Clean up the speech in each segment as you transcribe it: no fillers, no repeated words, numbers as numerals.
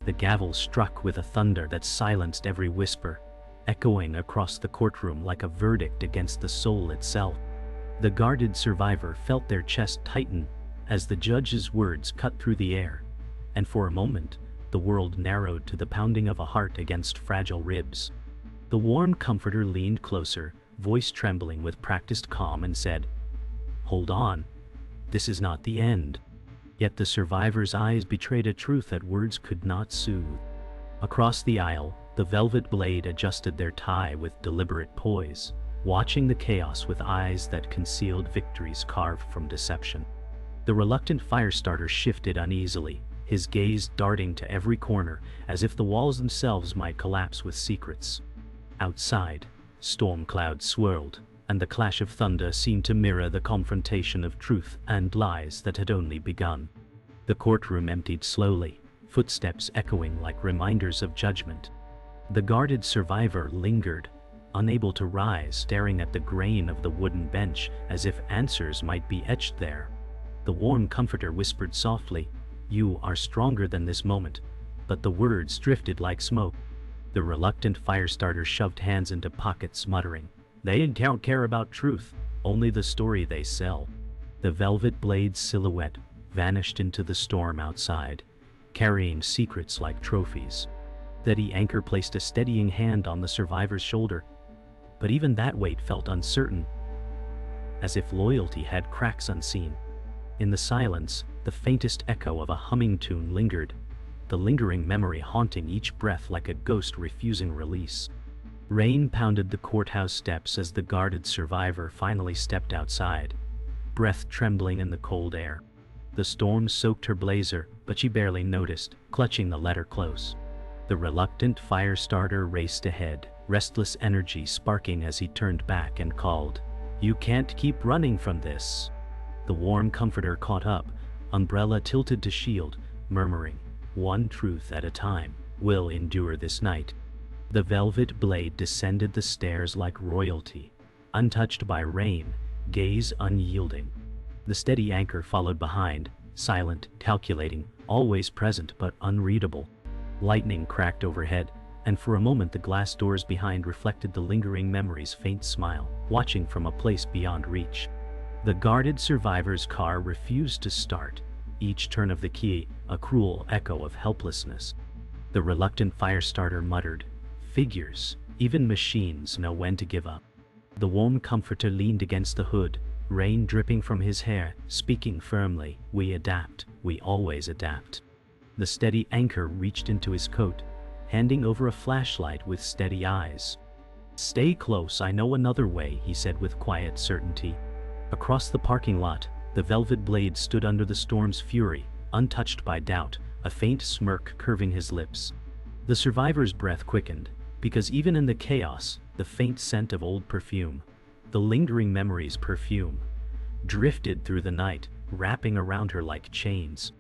The gavel struck with a thunder that silenced every whisper, echoing across the courtroom like a verdict against the soul itself. The guarded survivor felt their chest tighten as the judge's words cut through the air, and for a moment, the world narrowed to the pounding of a heart against fragile ribs. The warm comforter leaned closer, voice trembling with practiced calm, and said, "Hold on. This is not the end." Yet the survivor's eyes betrayed a truth that words could not soothe. Across the aisle, the velvet blade adjusted their tie with deliberate poise, watching the chaos with eyes that concealed victories carved from deception. The reluctant firestarter shifted uneasily, his gaze darting to every corner as if the walls themselves might collapse with secrets. Outside, storm clouds swirled, and the clash of thunder seemed to mirror the confrontation of truth and lies that had only begun. The courtroom emptied slowly, footsteps echoing like reminders of judgment. The guarded survivor lingered, unable to rise, staring at the grain of the wooden bench as if answers might be etched there. The warm comforter whispered softly, "You are stronger than this moment," but the words drifted like smoke. The reluctant firestarter shoved hands into pockets, muttering, "They don't care about truth, only the story they sell." The velvet blade's silhouette vanished into the storm outside, carrying secrets like trophies. The anchor placed a steadying hand on the survivor's shoulder, but even that weight felt uncertain, as if loyalty had cracks unseen. In the silence, the faintest echo of a humming tune lingered, the lingering memory haunting each breath like a ghost refusing release. Rain pounded the courthouse steps as the guarded survivor finally stepped outside, breath trembling in the cold air. The storm soaked her blazer, but she barely noticed, clutching the letter close. The reluctant firestarter raced ahead, restless energy sparking as he turned back and called, "You can't keep running from this." The warm comforter caught up, umbrella tilted to shield, murmuring, "One truth at a time, will endure this night." The velvet blade descended the stairs like royalty, untouched by rain, gaze unyielding. The steady anchor followed behind, silent, calculating, always present but unreadable. Lightning cracked overhead, and for a moment the glass doors behind reflected the lingering memory's faint smile, watching from a place beyond reach. The guarded survivor's car refused to start, each turn of the key a cruel echo of helplessness. The reluctant firestarter muttered, "Figures, even machines know when to give up." The warm comforter leaned against the hood, rain dripping from his hair, speaking firmly, "We adapt, we always adapt." The steady anchor reached into his coat, handing over a flashlight with steady eyes. "Stay close, I know another way," he said with quiet certainty. Across the parking lot, the velvet blade stood under the storm's fury, untouched by doubt, a faint smirk curving his lips. The survivor's breath quickened, because even in the chaos, the faint scent of old perfume, the lingering memory's perfume, drifted through the night, wrapping around her like chains.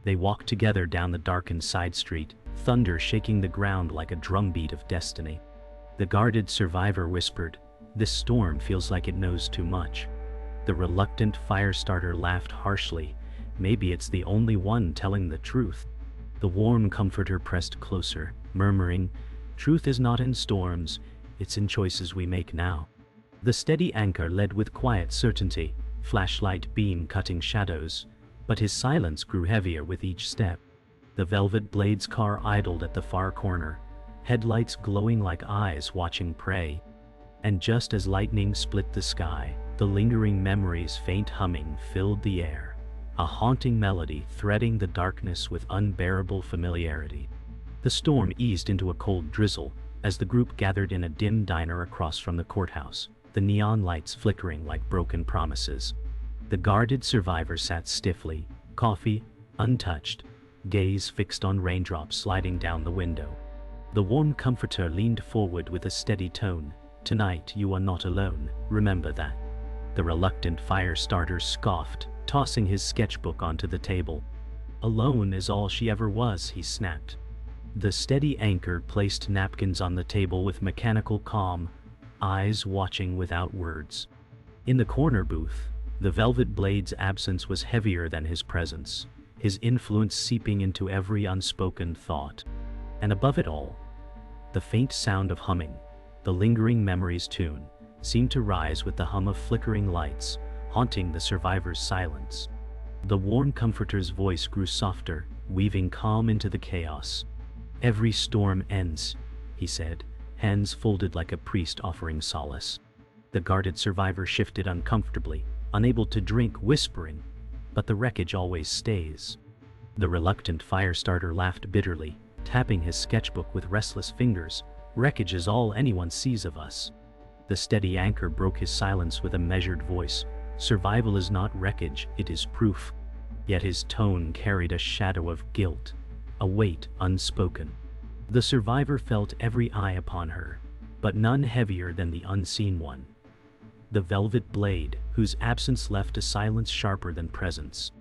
They walked together down the darkened side street, thunder shaking the ground like a drumbeat of destiny. The guarded survivor whispered, "This storm feels like it knows too much." The reluctant firestarter laughed harshly, "Maybe it's the only one telling the truth." The warm comforter pressed closer, murmuring, "Truth is not in storms, it's in choices we make now." The steady anchor led with quiet certainty, flashlight beam cutting shadows, but his silence grew heavier with each step. The velvet blade's car idled at the far corner, headlights glowing like eyes watching prey. And just as lightning split the sky, the lingering memory's faint humming filled the air, a haunting melody threading the darkness with unbearable familiarity. The storm eased into a cold drizzle as the group gathered in a dim diner across from the courthouse, the neon lights flickering like broken promises. The guarded survivor sat stiffly, coffee untouched, gaze fixed on raindrops sliding down the window. The warm comforter leaned forward with a steady tone, "Tonight you are not alone, remember that." The reluctant firestarter scoffed, tossing his sketchbook onto the table. "Alone is all she ever was," he snapped. The steady anchor placed napkins on the table with mechanical calm, eyes watching without words. In the corner booth, the velvet blade's absence was heavier than his presence, his influence seeping into every unspoken thought. And above it all, the faint sound of humming, the lingering memory's tune, seemed to rise with the hum of flickering lights, haunting the survivor's silence. The warm comforter's voice grew softer, weaving calm into the chaos. "Every storm ends," he said, hands folded like a priest offering solace. The guarded survivor shifted uncomfortably, unable to drink, whispering, "But the wreckage always stays." The reluctant fire starter laughed bitterly, tapping his sketchbook with restless fingers. "Wreckage is all anyone sees of us." The steady anchor broke his silence with a measured voice. "Survival is not wreckage, it is proof." Yet his tone carried a shadow of guilt, a weight unspoken. The survivor felt every eye upon her, but none heavier than the unseen one. The velvet blade, whose absence left a silence sharper than presence.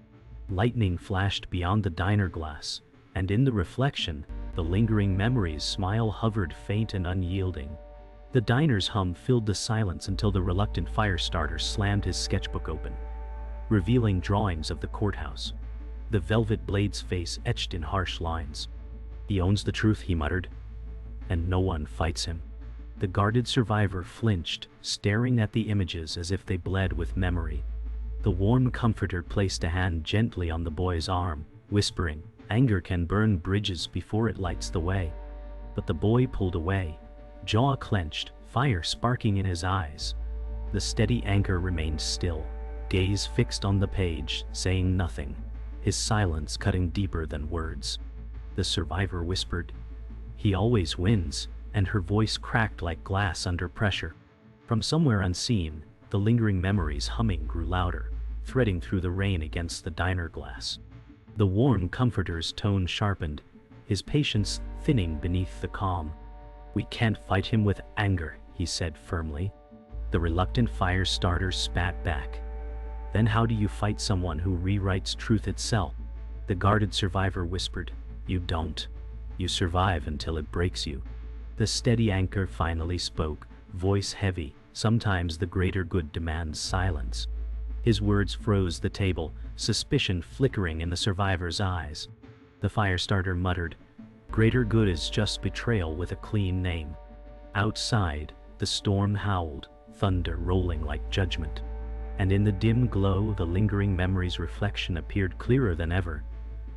Lightning flashed beyond the diner glass, and in the reflection, the lingering memory's smile hovered faint and unyielding. The diner's hum filled the silence until the reluctant fire starter slammed his sketchbook open, revealing drawings of the courthouse. The velvet blade's face etched in harsh lines. "He owns the truth," he muttered, "and no one fights him." The guarded survivor flinched, staring at the images as if they bled with memory. The warm comforter placed a hand gently on the boy's arm, whispering, "Anger can burn bridges before it lights the way." But the boy pulled away, jaw clenched, fire sparking in his eyes. The steady anchor remained still, gaze fixed on the page, saying nothing, his silence cutting deeper than words. The survivor whispered, "He always wins," and her voice cracked like glass under pressure. From somewhere unseen, the lingering memory's humming grew louder, threading through the rain against the diner glass. The warm comforter's tone sharpened, his patience thinning beneath the calm. "We can't fight him with anger," he said firmly. The reluctant fire starter spat back. "Then how do you fight someone who rewrites truth itself?" The guarded survivor whispered, "You don't. You survive until it breaks you." The steady anchor finally spoke, voice heavy. "Sometimes the greater good demands silence." His words froze the table, suspicion flickering in the survivor's eyes. The fire starter muttered, "Greater good is just betrayal with a clean name." Outside, the storm howled, thunder rolling like judgment. And in the dim glow, the lingering memory's reflection appeared clearer than ever.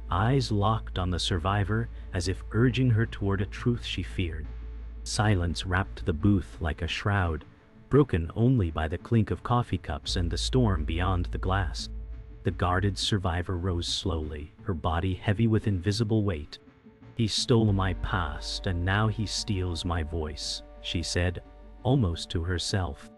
Eyes locked on the survivor, as if urging her toward a truth she feared. Silence wrapped the booth like a shroud, broken only by the clink of coffee cups and the storm beyond the glass. The guarded survivor rose slowly, her body heavy with invisible weight. "He stole my past, and now he steals my voice," she said, almost to herself.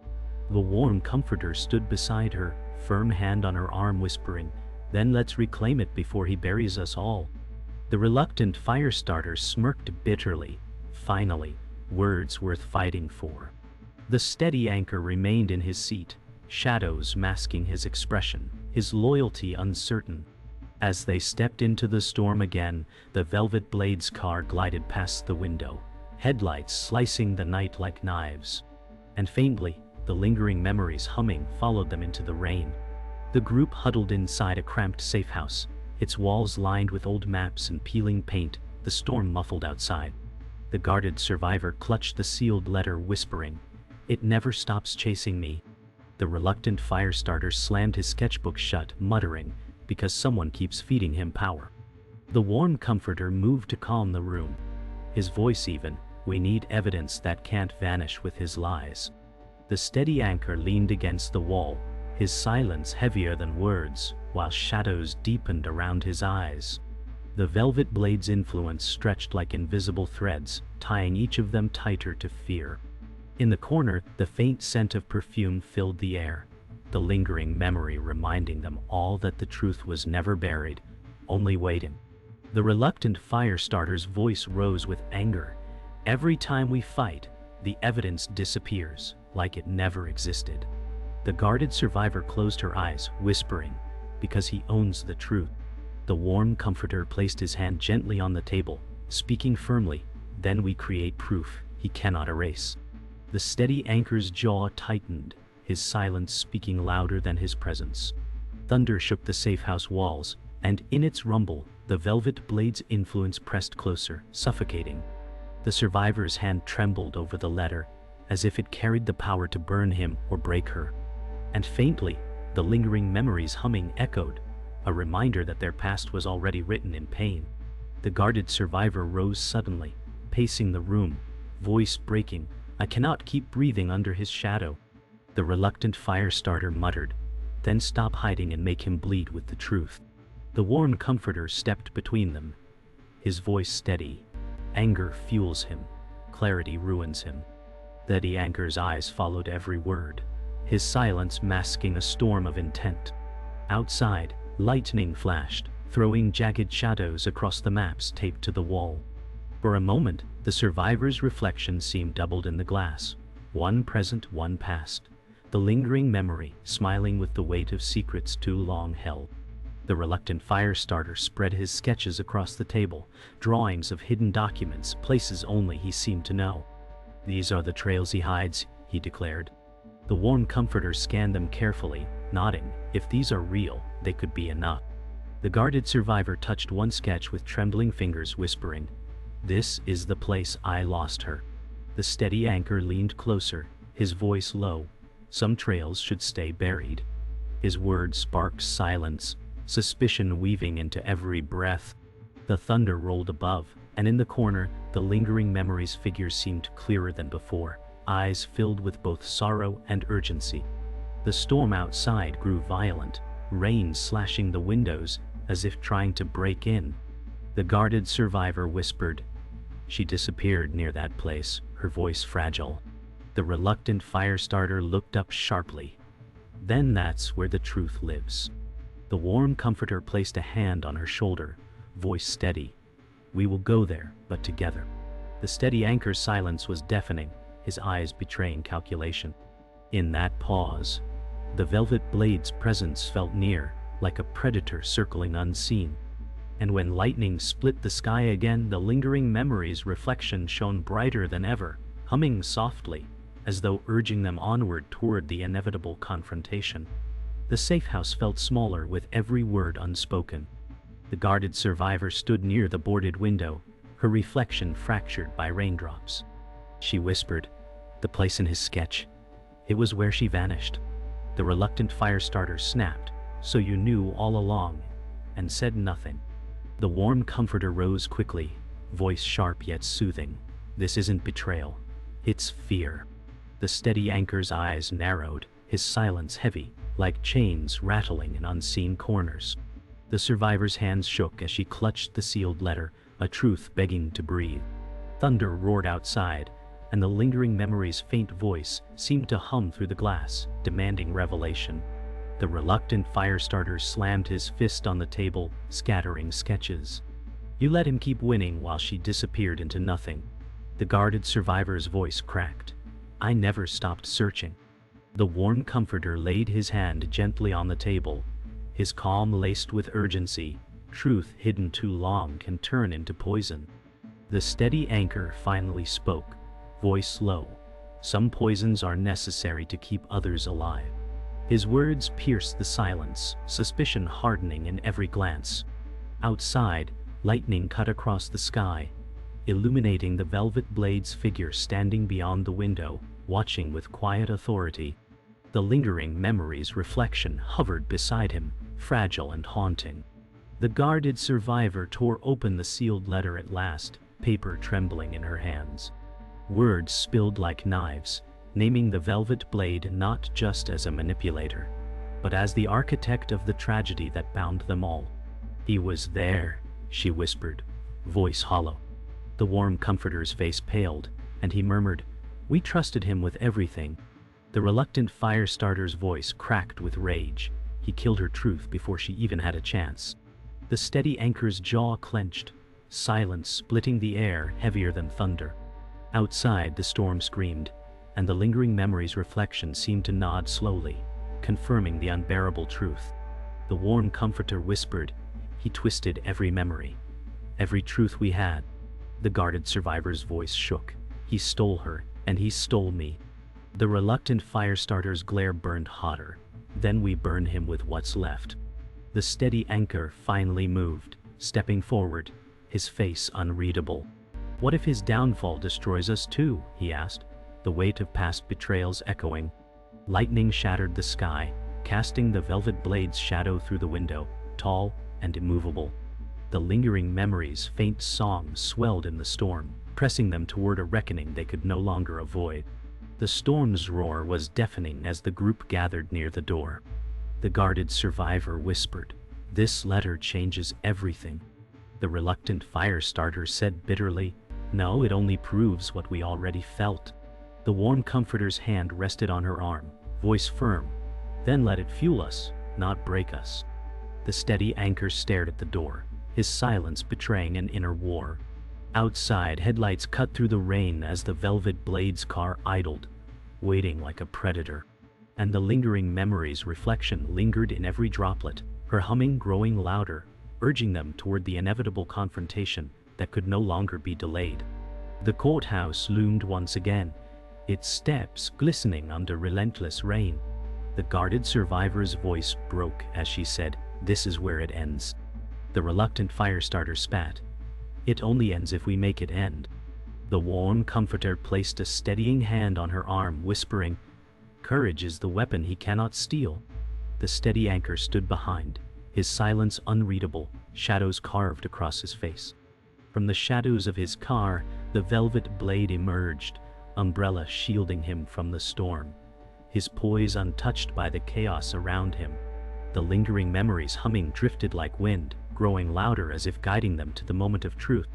The warm comforter stood beside her, firm hand on her arm, whispering, "Then let's reclaim it before he buries us all." The reluctant fire starter smirked bitterly. Finally, words worth fighting for. The steady anchor remained in his seat, shadows masking his expression, his loyalty uncertain. As they stepped into the storm again, the Velvet Blade's car glided past the window, headlights slicing the night like knives. And faintly, the lingering memories humming followed them into the rain. The group huddled inside a cramped safe house, its walls lined with old maps and peeling paint, the storm muffled outside. The guarded survivor clutched the sealed letter, whispering, "It never stops chasing me." The reluctant fire starter slammed his sketchbook shut, muttering, "Because someone keeps feeding him power." The warm comforter moved to calm the room, his voice even, "We need evidence that can't vanish with his lies." The steady anchor leaned against the wall, his silence heavier than words, while shadows deepened around his eyes. The Velvet Blade's influence stretched like invisible threads, tying each of them tighter to fear. In the corner, the faint scent of perfume filled the air, the lingering memory reminding them all that the truth was never buried, only waiting. The reluctant fire starter's voice rose with anger. "Every time we fight, the evidence disappears, like it never existed." The guarded survivor closed her eyes, whispering, "Because he owns the truth." The warm comforter placed his hand gently on the table, speaking firmly, "Then we create proof he cannot erase." The steady anchor's jaw tightened, his silence speaking louder than his presence. Thunder shook the safe house walls, and in its rumble, the velvet blade's influence pressed closer, suffocating. The survivor's hand trembled over the letter, as if it carried the power to burn him or break her. And faintly, the lingering memories humming echoed, a reminder that their past was already written in pain. The guarded survivor rose suddenly, pacing the room, voice breaking, "I cannot keep breathing under his shadow." The reluctant fire starter muttered, "Then stop hiding and make him bleed with the truth." The warm comforter stepped between them, his voice steady. Anger fuels him, clarity ruins him. The anchor's eyes followed every word, his silence masking a storm of intent. Outside, lightning flashed, throwing jagged shadows across the maps taped to the wall. For a moment, the survivor's reflection seemed doubled in the glass, one present, one past, the lingering memory smiling with the weight of secrets too long held. The reluctant fire starter spread his sketches across the table, drawings of hidden documents, places only he seemed to know. "These are the trails he hides," he declared. The warm comforter scanned them carefully, nodding. "If these are real, they could be enough." The guarded survivor touched one sketch with trembling fingers, whispering, "This is the place I lost her." The steady anchor leaned closer, his voice low. "Some trails should stay buried." His words sparked silence, suspicion weaving into every breath. The thunder rolled above, and in the corner, the lingering memory's figures seemed clearer than before, eyes filled with both sorrow and urgency. The storm outside grew violent, rain slashing the windows as if trying to break in. The guarded survivor whispered. She disappeared near that place, her voice fragile. The reluctant fire starter looked up sharply. "Then that's where the truth lives." The warm comforter placed a hand on her shoulder, voice steady. "We will go there, but together." The steady anchor's silence was deafening, his eyes betraying calculation. In that pause, the velvet blade's presence felt near, like a predator circling unseen. And when lightning split the sky again, the lingering memory's reflection shone brighter than ever, humming softly, as though urging them onward toward the inevitable confrontation. The safe house felt smaller with every word unspoken. The guarded survivor stood near the boarded window, her reflection fractured by raindrops. She whispered, "The place in his sketch. It was where she vanished." The reluctant fire starter snapped, "So you knew all along," and said nothing. The warm comforter rose quickly, voice sharp yet soothing. "This isn't betrayal. It's fear." The steady anchor's eyes narrowed, his silence heavy, like chains rattling in unseen corners. The survivor's hands shook as she clutched the sealed letter, a truth begging to breathe. Thunder roared outside, and the lingering memory's faint voice seemed to hum through the glass, demanding revelation. The reluctant fire starter slammed his fist on the table, scattering sketches. "You let him keep winning while she disappeared into nothing." The guarded survivor's voice cracked. "I never stopped searching." The warm comforter laid his hand gently on the table, his calm laced with urgency. "Truth hidden too long can turn into poison." The steady anchor finally spoke, voice low. "Some poisons are necessary to keep others alive." His words pierced the silence, suspicion hardening in every glance. Outside, lightning cut across the sky, illuminating the velvet blade's figure standing beyond the window, watching with quiet authority. The lingering memory's reflection hovered beside him, fragile and haunting. The guarded survivor tore open the sealed letter at last, paper trembling in her hands. Words spilled like knives, naming the velvet blade not just as a manipulator, but as the architect of the tragedy that bound them all. "He was there," she whispered, voice hollow. The warm comforter's face paled, and he murmured, "We trusted him with everything." The reluctant fire starter's voice cracked with rage. He killed her truth before she even had a chance. The steady anchor's jaw clenched, silence splitting the air heavier than thunder. Outside, the storm screamed, and the lingering memory's reflection seemed to nod slowly, confirming the unbearable truth. The warm comforter whispered, "He twisted every memory, every truth we had." The guarded survivor's voice shook. "He stole her, and he stole me." The reluctant fire starter's glare burned hotter. "Then we burn him with what's left." The steady anchor finally moved, stepping forward, his face unreadable. "What if his downfall destroys us too?" he asked, the weight of past betrayals echoing. Lightning shattered the sky, casting the velvet blade's shadow through the window, tall and immovable. The lingering memories' faint song swelled in the storm, pressing them toward a reckoning they could no longer avoid. The storm's roar was deafening as the group gathered near the door. The guarded survivor whispered, "This letter changes everything." The reluctant fire starter said bitterly, "No, it only proves what we already felt." The warm comforter's hand rested on her arm, voice firm, "Then let it fuel us, not break us." The steady anchor stared at the door, his silence betraying an inner war. Outside, headlights cut through the rain as the Velvet Blade's car idled, waiting like a predator. And the lingering memory's reflection lingered in every droplet, her humming growing louder, urging them toward the inevitable confrontation that could no longer be delayed. The courthouse loomed once again, its steps glistening under relentless rain. The guarded survivor's voice broke as she said, "This is where it ends." The reluctant firestarter spat, "It only ends if we make it end." The warm comforter placed a steadying hand on her arm, whispering, "Courage is the weapon he cannot steal." The steady anchor stood behind, his silence unreadable, shadows carved across his face. From the shadows of his car, the Velvet Blade emerged, umbrella shielding him from the storm, his poise untouched by the chaos around him. The lingering memories humming drifted like wind, growing louder as if guiding them to the moment of truth.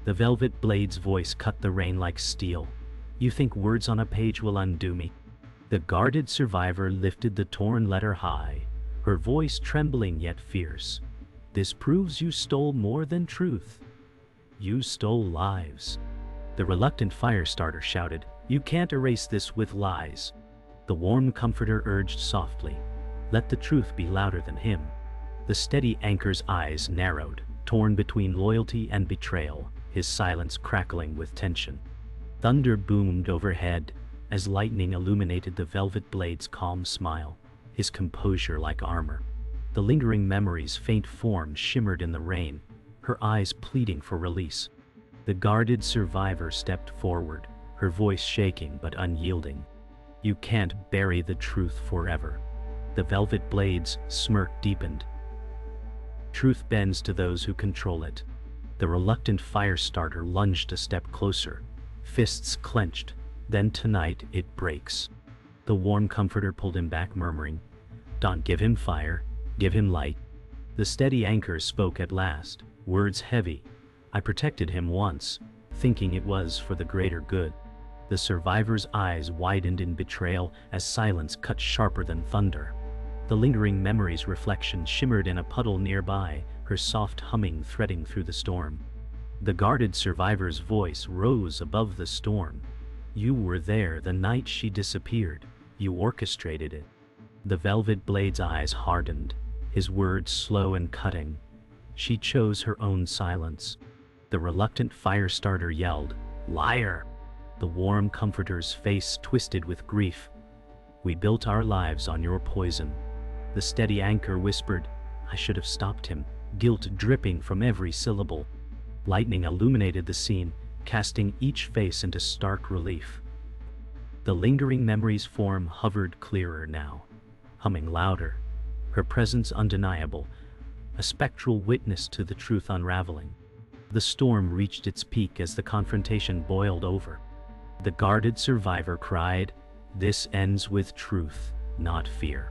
The Velvet Blade's voice cut the rain like steel. "You think words on a page will undo me?" The guarded survivor lifted the torn letter high, her voice trembling yet fierce. "This proves you stole more than truth. You stole lives." The reluctant firestarter shouted, "You can't erase this with lies." The warm comforter urged softly, "Let the truth be louder than him." The steady anchor's eyes narrowed, torn between loyalty and betrayal, his silence crackling with tension. Thunder boomed overhead as lightning illuminated the Velvet Blade's calm smile, his composure like armor. The lingering memory's faint form shimmered in the rain, her eyes pleading for release. The guarded survivor stepped forward, her voice shaking but unyielding. "You can't bury the truth forever." The Velvet Blade's smirk deepened. "Truth bends to those who control it." The reluctant firestarter lunged a step closer, fists clenched. "Then tonight it breaks." The warm comforter pulled him back, murmuring, "Don't give him fire, give him light." The steady anchor spoke at last, words heavy. "I protected him once, thinking it was for the greater good." The survivor's eyes widened in betrayal as silence cut sharper than thunder. The lingering memory's reflection shimmered in a puddle nearby, her soft humming threading through the storm. The guarded survivor's voice rose above the storm. "You were there the night she disappeared. You orchestrated it." The Velvet Blade's eyes hardened, his words slow and cutting. "She chose her own silence." The reluctant firestarter yelled, "Liar!" The warm comforter's face twisted with grief. "We built our lives on your poison." The steady anchor whispered, "I should have stopped him," guilt dripping from every syllable. Lightning illuminated the scene, casting each face into stark relief. The lingering memory's form hovered clearer now, humming louder, her presence undeniable, a spectral witness to the truth unraveling. The storm reached its peak as the confrontation boiled over. The guarded survivor cried, "This ends with truth, not fear."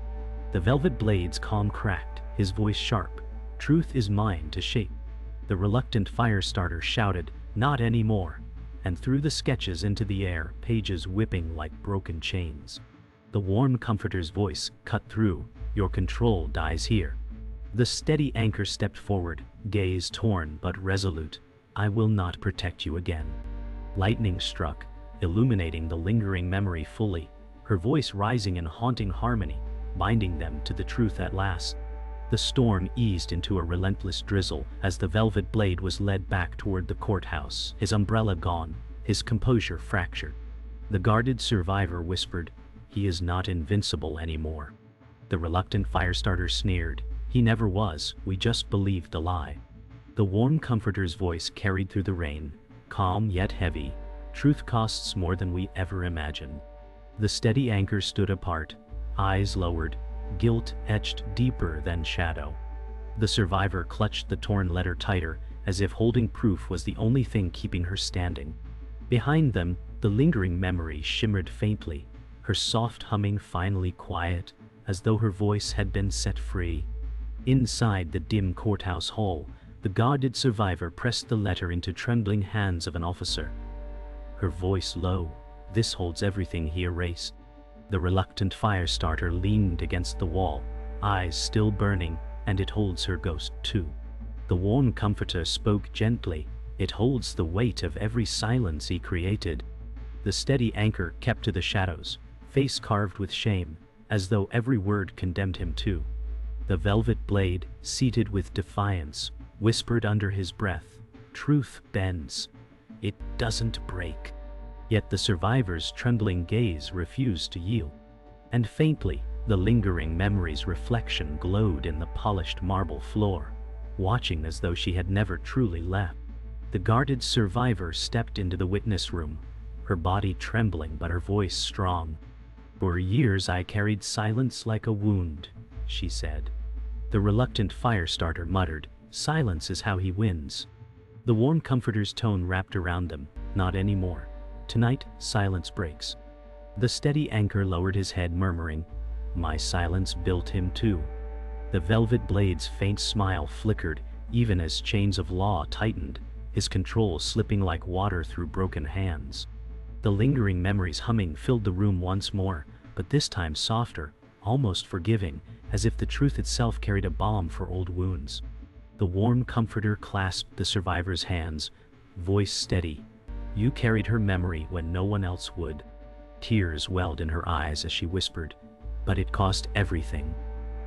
The Velvet Blade's calm cracked, his voice sharp, "Truth is mine to shape." The reluctant firestarter shouted, "Not anymore," and threw the sketches into the air, pages whipping like broken chains. The warm comforter's voice cut through, "Your control dies here." The steady anchor stepped forward, gaze torn but resolute. "I will not protect you again." Lightning struck, illuminating the lingering memory fully, her voice rising in haunting harmony, binding them to the truth at last. The storm eased into a relentless drizzle as the Velvet Blade was led back toward the courthouse, his umbrella gone, his composure fractured. The guarded survivor whispered, "He is not invincible anymore." The reluctant firestarter sneered, He never was, we just believed a lie. The warm comforter's voice carried through the rain, calm yet heavy. Truth costs more than we ever imagined. The steady anchor stood apart, eyes lowered, guilt etched deeper than shadow. The survivor clutched the torn letter tighter, as if holding proof was the only thing keeping her standing. Behind them, the lingering memory shimmered faintly, her soft humming finally quiet, as though her voice had been set free. Inside the dim courthouse hall, the guarded survivor pressed the letter into trembling hands of an officer. Her voice low, "This holds everything he erased." The reluctant fire starter leaned against the wall, eyes still burning, "And it holds her ghost too." The warm comforter spoke gently, "It holds the weight of every silence he created." The steady anchor kept to the shadows, face carved with shame, as though every word condemned him too. The velvet blade, seated with defiance, whispered under his breath, "Truth bends. It doesn't break." Yet the survivor's trembling gaze refused to yield. And faintly, the lingering memory's reflection glowed in the polished marble floor, watching as though she had never truly left. The guarded survivor stepped into the witness room, her body trembling but her voice strong. "For years I carried silence like a wound," she said. The reluctant fire starter muttered, "Silence is how he wins." The warm comforter's tone wrapped around them, "Not anymore. Tonight, silence breaks." The steady anchor lowered his head, murmuring, "My silence built him too." The velvet blade's faint smile flickered, even as chains of law tightened, his control slipping like water through broken hands. The lingering memories humming filled the room once more, but this time softer, almost forgiving, as if the truth itself carried a balm for old wounds. The warm comforter clasped the survivor's hands, voice steady, "You carried her memory when no one else would." Tears welled in her eyes as she whispered, "But it cost everything."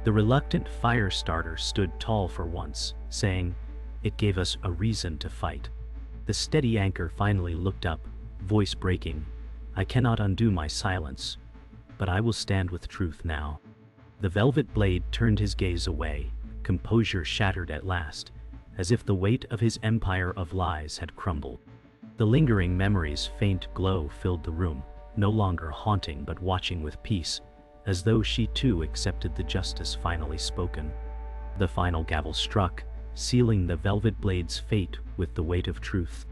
The reluctant fire starter stood tall for once, saying, "It gave us a reason to fight." The steady anchor finally looked up, voice breaking, "I cannot undo my silence, but I will stand with truth now." The velvet blade turned his gaze away, composure shattered at last, as if the weight of his empire of lies had crumbled. The lingering memory's faint glow filled the room, no longer haunting but watching with peace, as though she too accepted the justice finally spoken. The final gavel struck, sealing the velvet blade's fate with the weight of truth.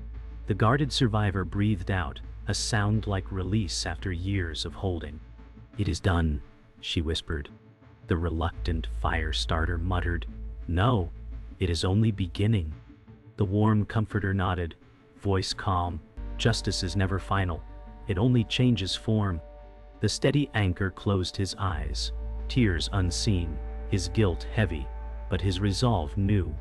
The guarded survivor breathed out, a sound like release after years of holding. "It is done," she whispered. The reluctant fire starter muttered, "No, it is only beginning." The warm comforter nodded, voice calm, "Justice is never final, it only changes form." The steady anchor closed his eyes, tears unseen, his guilt heavy, but his resolve new.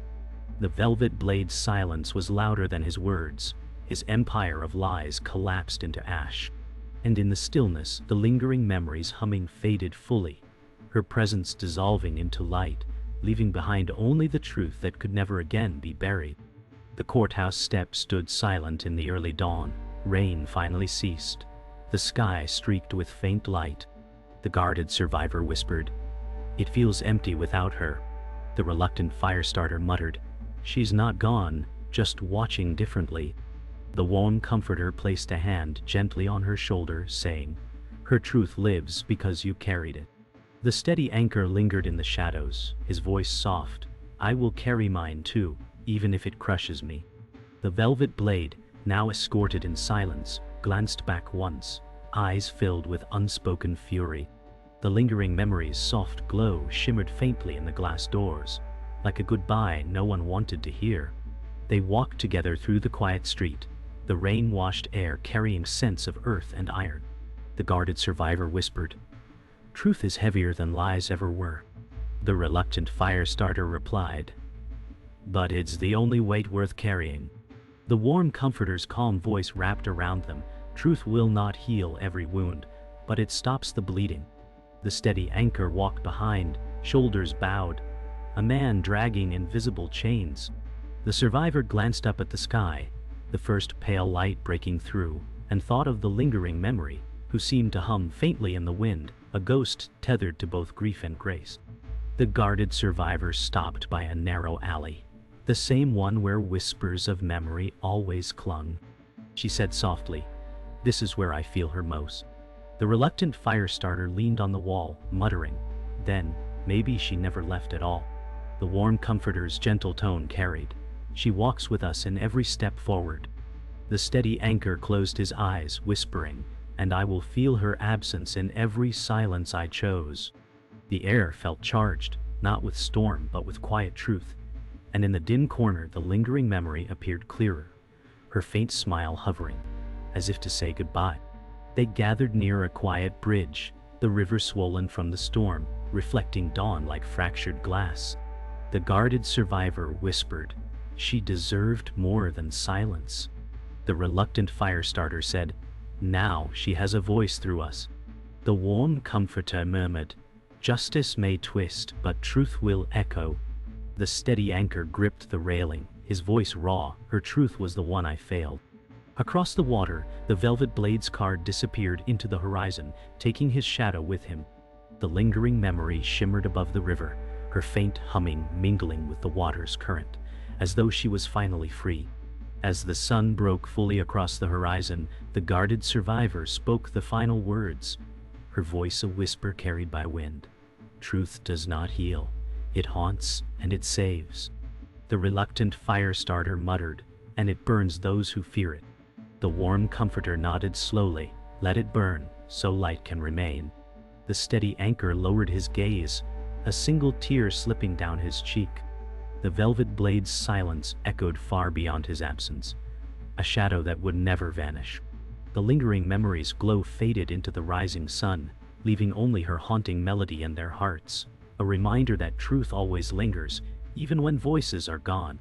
The velvet blade's silence was louder than his words, his empire of lies collapsed into ash. And in the stillness, the lingering memories humming faded fully, her presence dissolving into light, leaving behind only the truth that could never again be buried. The courthouse steps stood silent in the early dawn, rain finally ceased. The sky streaked with faint light. The guarded survivor whispered, "It feels empty without her." The reluctant fire starter muttered, "She's not gone, just watching differently." The warm comforter placed a hand gently on her shoulder, saying, "Her truth lives because you carried it." The steady anchor lingered in the shadows, his voice soft, "I will carry mine too, even if it crushes me." The velvet blade, now escorted in silence, glanced back once, eyes filled with unspoken fury. The lingering memory's soft glow shimmered faintly in the glass doors, like a goodbye no one wanted to hear. They walked together through the quiet street, the rain-washed air carrying scents of earth and iron. The guarded survivor whispered, "Truth is heavier than lies ever were." The reluctant fire starter replied, "But it's the only weight worth carrying." The warm comforter's calm voice wrapped around them, "Truth will not heal every wound, but it stops the bleeding." The steady anchor walked behind, shoulders bowed, a man dragging invisible chains. The survivor glanced up at the sky, the first pale light breaking through, and thought of the lingering memory, who seemed to hum faintly in the wind, a ghost tethered to both grief and grace. The guarded survivor stopped by a narrow alley, the same one where whispers of memory always clung. She said softly, "This is where I feel her most." The reluctant fire starter leaned on the wall, muttering, "Then, maybe she never left at all." The warm comforter's gentle tone carried, "She walks with us in every step forward." The steady anchor closed his eyes, whispering, "And I will feel her absence in every silence I chose." The air felt charged, not with storm but with quiet truth, and in the dim corner the lingering memory appeared clearer, her faint smile hovering, as if to say goodbye. They gathered near a quiet bridge, the river swollen from the storm, reflecting dawn like fractured glass. The guarded survivor whispered, "She deserved more than silence." The reluctant fire starter said, "Now she has a voice through us." The warm comforter murmured, "Justice may twist, but truth will echo." The steady anchor gripped the railing, his voice raw, "Her truth was the one I failed." Across the water, the Velvet Blade's car disappeared into the horizon, taking his shadow with him. The lingering memory shimmered above the river, her faint humming mingling with the water's current, as though she was finally free. As the sun broke fully across the horizon, the guarded survivor spoke the final words, her voice a whisper carried by wind. "Truth does not heal. It haunts and it saves." The reluctant fire starter muttered, "And it burns those who fear it." The warm comforter nodded slowly, "Let it burn, so light can remain." The steady anchor lowered his gaze, a single tear slipping down his cheek. The Velvet Blade's silence echoed far beyond his absence, a shadow that would never vanish. The lingering memory's glow faded into the rising sun, leaving only her haunting melody in their hearts, a reminder that truth always lingers, even when voices are gone.